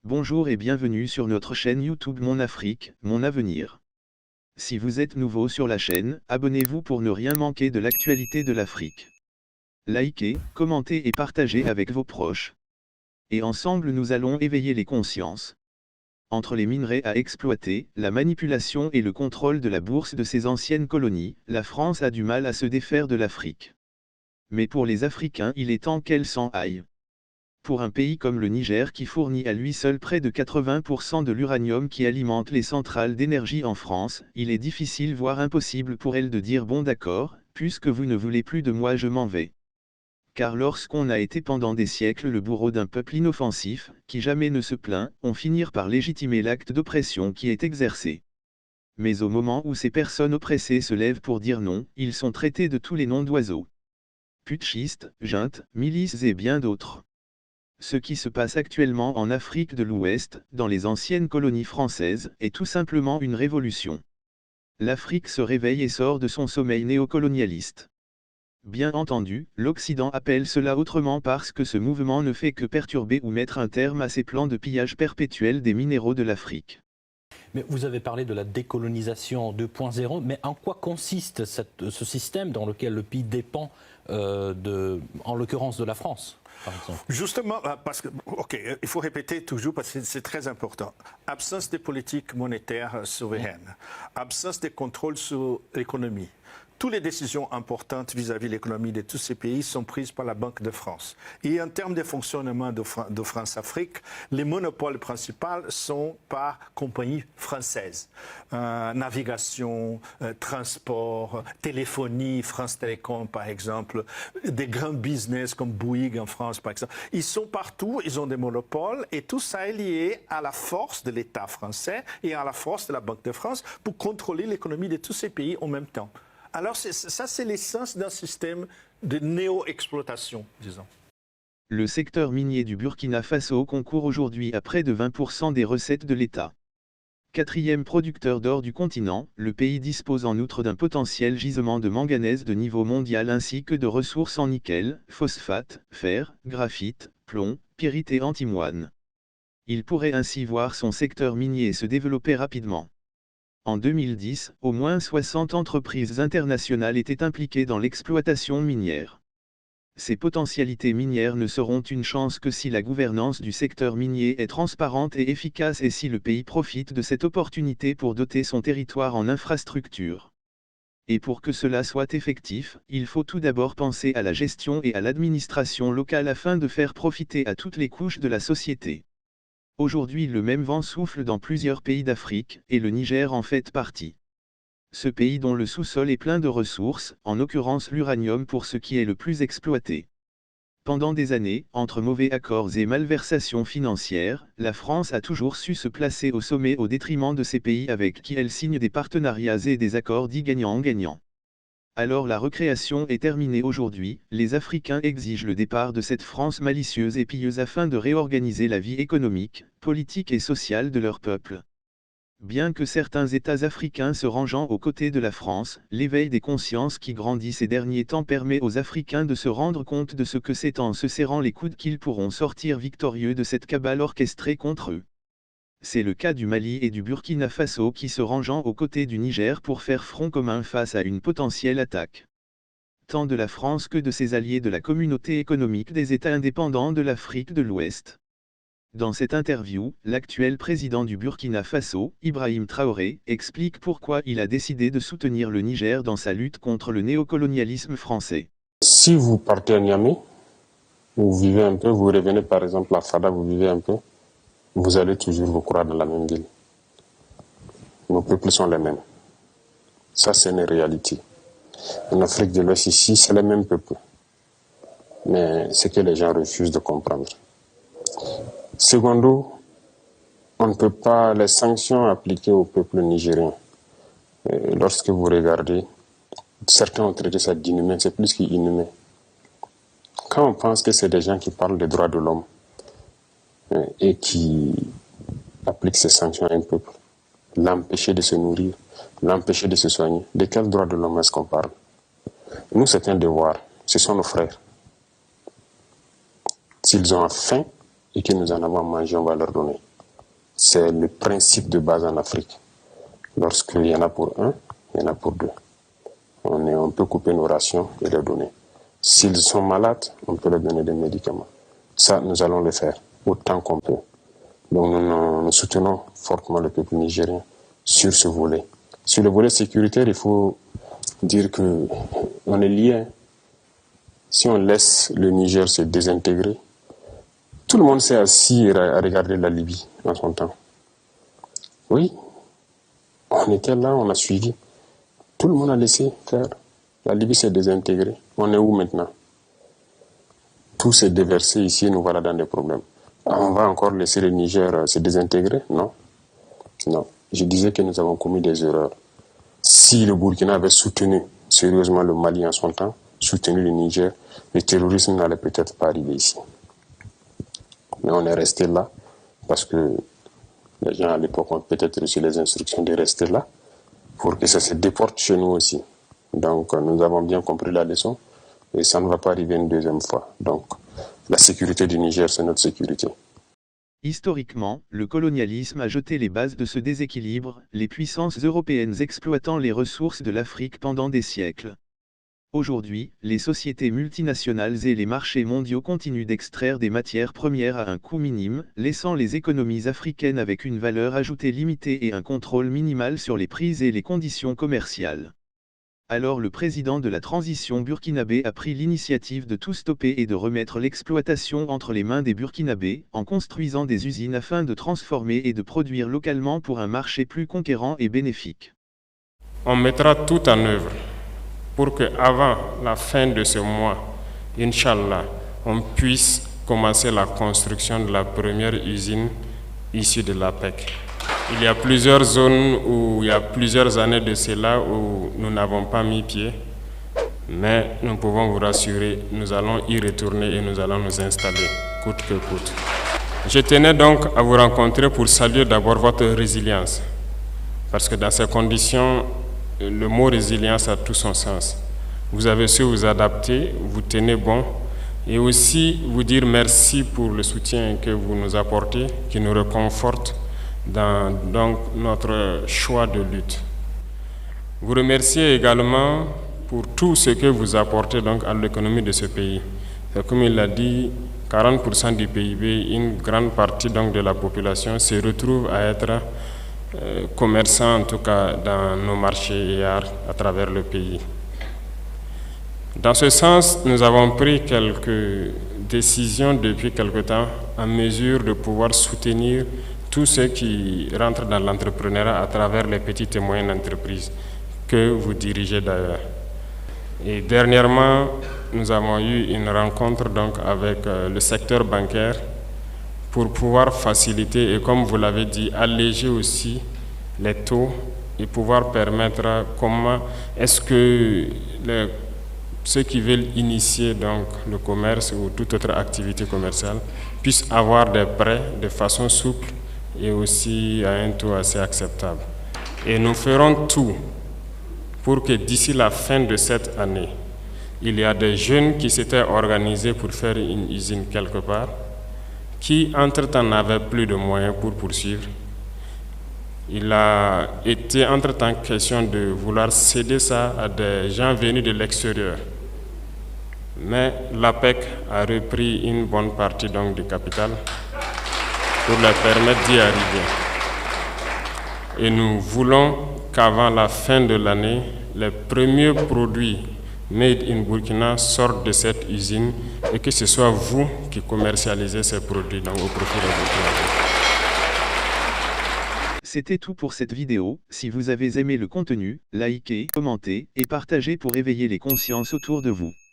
Bonjour et bienvenue sur notre chaîne YouTube Mon Afrique, Mon Avenir. Si vous êtes nouveau sur la chaîne, abonnez-vous pour ne rien manquer de l'actualité de l'Afrique. Likez, commentez et partagez avec vos proches. Et ensemble nous allons éveiller les consciences. Entre les minerais à exploiter, la manipulation et le contrôle de la bourse de ses anciennes colonies, la France a du mal à se défaire de l'Afrique. Mais pour les Africains il est temps qu'elle s'en aille. Pour un pays comme le Niger qui fournit à lui seul près de 80% de l'uranium qui alimente les centrales d'énergie en France, il est difficile voire impossible pour elle de dire bon d'accord, puisque vous ne voulez plus de moi je m'en vais. Car lorsqu'on a été pendant des siècles le bourreau d'un peuple inoffensif, qui jamais ne se plaint, on finit par légitimer l'acte d'oppression qui est exercé. Mais au moment où ces personnes oppressées se lèvent pour dire non, ils sont traités de tous les noms d'oiseaux. Putschistes, juntes, milices et bien d'autres. Ce qui se passe actuellement en Afrique de l'Ouest, dans les anciennes colonies françaises, est tout simplement une révolution. L'Afrique se réveille et sort de son sommeil néocolonialiste. Bien entendu, l'Occident appelle cela autrement parce que ce mouvement ne fait que perturber ou mettre un terme à ces plans de pillage perpétuel des minéraux de l'Afrique. Mais vous avez parlé de la décolonisation 2.0, mais en quoi consiste ce système dans lequel le pays dépend, en l'occurrence de la France, par exemple? Justement, parce que, il faut répéter toujours parce que c'est très important. Absence de politique monétaire souveraine, absence de contrôle sur l'économie. Toutes les décisions importantes vis-à-vis de l'économie de tous ces pays sont prises par la Banque de France. Et en termes de fonctionnement de France-Afrique, les monopoles principaux sont par compagnie française. Navigation, transport, téléphonie, France Télécom par exemple, des grands business comme Bouygues en France par exemple. Ils sont partout, ils ont des monopoles et tout ça est lié à la force de l'État français et à la force de la Banque de France pour contrôler l'économie de tous ces pays en même temps. Alors ça, c'est l'essence d'un système de néo-exploitation, disons. Le secteur minier du Burkina Faso concourt aujourd'hui à près de 20% des recettes de l'État. Quatrième producteur d'or du continent, le pays dispose en outre d'un potentiel gisement de manganèse de niveau mondial ainsi que de ressources en nickel, phosphate, fer, graphite, plomb, pyrite et antimoine. Il pourrait ainsi voir son secteur minier se développer rapidement. En 2010, au moins 60 entreprises internationales étaient impliquées dans l'exploitation minière. Ces potentialités minières ne seront une chance que si la gouvernance du secteur minier est transparente et efficace et si le pays profite de cette opportunité pour doter son territoire en infrastructures. Et pour que cela soit effectif, il faut tout d'abord penser à la gestion et à l'administration locale afin de faire profiter à toutes les couches de la société. Aujourd'hui le même vent souffle dans plusieurs pays d'Afrique, et le Niger en fait partie. Ce pays dont le sous-sol est plein de ressources, en l'occurrence l'uranium pour ce qui est le plus exploité. Pendant des années, entre mauvais accords et malversations financières, la France a toujours su se placer au sommet au détriment de ces pays avec qui elle signe des partenariats et des accords dits gagnant-gagnant. Alors la recréation est terminée aujourd'hui, les Africains exigent le départ de cette France malicieuse et pilleuse afin de réorganiser la vie économique, politique et sociale de leur peuple. Bien que certains États africains se rangeant aux côtés de la France, l'éveil des consciences qui grandit ces derniers temps permet aux Africains de se rendre compte de ce que c'est en se serrant les coudes qu'ils pourront sortir victorieux de cette cabale orchestrée contre eux. C'est le cas du Mali et du Burkina Faso qui se rangeant aux côtés du Niger pour faire front commun face à une potentielle attaque. Tant de la France que de ses alliés de la communauté économique des États indépendants de l'Afrique de l'Ouest. Dans cette interview, l'actuel président du Burkina Faso, Ibrahim Traoré, explique pourquoi il a décidé de soutenir le Niger dans sa lutte contre le néocolonialisme français. Si vous partez à Niamey, vous vivez un peu, vous revenez par exemple à Fada, vous vivez un peu, vous allez toujours vous croire dans la même ville. Nos peuples sont les mêmes. Ça, c'est une réalité. En Afrique de l'Ouest, ici, c'est les mêmes peuples. Mais c'est que les gens refusent de comprendre. Secondo, on ne peut pas les sanctions appliquées au peuple nigérien. Lorsque vous regardez, certains ont traité ça d'inhumain, c'est plus qu'inhumain. Quand on pense que c'est des gens qui parlent des droits de l'homme et qui appliquent ces sanctions à un peuple, l'empêcher de se nourrir, l'empêcher de se soigner, de quel droit de l'homme est-ce qu'on parle? Nous, c'est un devoir, ce sont nos frères. S'ils ont faim et que nous en avons mangé, on va leur donner. C'est le principe de base en Afrique. Lorsqu'il y en a pour un, il y en a pour deux. On peut couper nos rations et les donner. S'ils sont malades, on peut leur donner des médicaments. Ça, nous allons le faire autant qu'on peut. Donc nous soutenons fortement le peuple nigérien sur ce volet. Sur le volet sécuritaire, il faut dire qu'on est lié. Si on laisse le Niger se désintégrer, tout le monde s'est assis à regarder la Libye en son temps. Oui, on était là, on a suivi. Tout le monde a laissé faire. La Libye s'est désintégrée. On est où maintenant? Tout s'est déversé ici et nous voilà dans des problèmes. On va encore laisser le Niger se désintégrer? Non. Non. Je disais que nous avons commis des erreurs. Si le Burkina avait soutenu sérieusement le Mali en son temps, soutenu le Niger, le terrorisme n'allait peut-être pas arriver ici. Mais on est resté là parce que les gens à l'époque ont peut-être reçu les instructions de rester là pour que ça se déporte chez nous aussi. Donc nous avons bien compris la leçon et ça ne va pas arriver une deuxième fois. Donc la sécurité du Niger, c'est notre sécurité. Historiquement, le colonialisme a jeté les bases de ce déséquilibre, les puissances européennes exploitant les ressources de l'Afrique pendant des siècles. Aujourd'hui, les sociétés multinationales et les marchés mondiaux continuent d'extraire des matières premières à un coût minime, laissant les économies africaines avec une valeur ajoutée limitée et un contrôle minimal sur les prix et les conditions commerciales. Alors le président de la transition burkinabé a pris l'initiative de tout stopper et de remettre l'exploitation entre les mains des Burkinabés, en construisant des usines afin de transformer et de produire localement pour un marché plus conquérant et bénéfique. On mettra tout en œuvre pour qu'avant la fin de ce mois, Inch'Allah, on puisse commencer la construction de la première usine issue de l'APEC. Il y a plusieurs zones où il y a plusieurs années de cela où nous n'avons pas mis pied, mais nous pouvons vous rassurer, nous allons y retourner et nous allons nous installer, coûte que coûte. Je tenais donc à vous rencontrer pour saluer d'abord votre résilience, parce que dans ces conditions, le mot résilience a tout son sens. Vous avez su vous adapter, vous tenez bon, et aussi vous dire merci pour le soutien que vous nous apportez, qui nous réconforte dans donc, notre choix de lutte. Vous remerciez également pour tout ce que vous apportez donc, à l'économie de ce pays. Comme il l'a dit, 40% du PIB, une grande partie donc, de la population se retrouve à être commerçants, en tout cas dans nos marchés et à travers le pays. Dans ce sens, nous avons pris quelques décisions depuis quelque temps en mesure de pouvoir soutenir tous ceux qui rentrent dans l'entrepreneuriat à travers les petites et moyennes entreprises que vous dirigez d'ailleurs. Et dernièrement, nous avons eu une rencontre donc avec le secteur bancaire pour pouvoir faciliter et, comme vous l'avez dit, alléger aussi les taux et pouvoir permettre comment est-ce que ceux qui veulent initier donc, le commerce ou toute autre activité commerciale puissent avoir des prêts de façon souple et aussi à un taux assez acceptable. Et nous ferons tout pour que d'ici la fin de cette année, il y a des jeunes qui s'étaient organisés pour faire une usine quelque part, qui entre-temps n'avaient plus de moyens pour poursuivre. Il a été entre-temps question de vouloir céder ça à des gens venus de l'extérieur. Mais l'APEC a repris une bonne partie donc, du capital pour leur permettre d'y arriver. Et nous voulons qu'avant la fin de l'année, les premiers produits made in Burkina sortent de cette usine et que ce soit vous qui commercialisez ces produits donc, au profit des Burkinabés. C'était tout pour cette vidéo. Si vous avez aimé le contenu, likez, commentez et partagez pour éveiller les consciences autour de vous.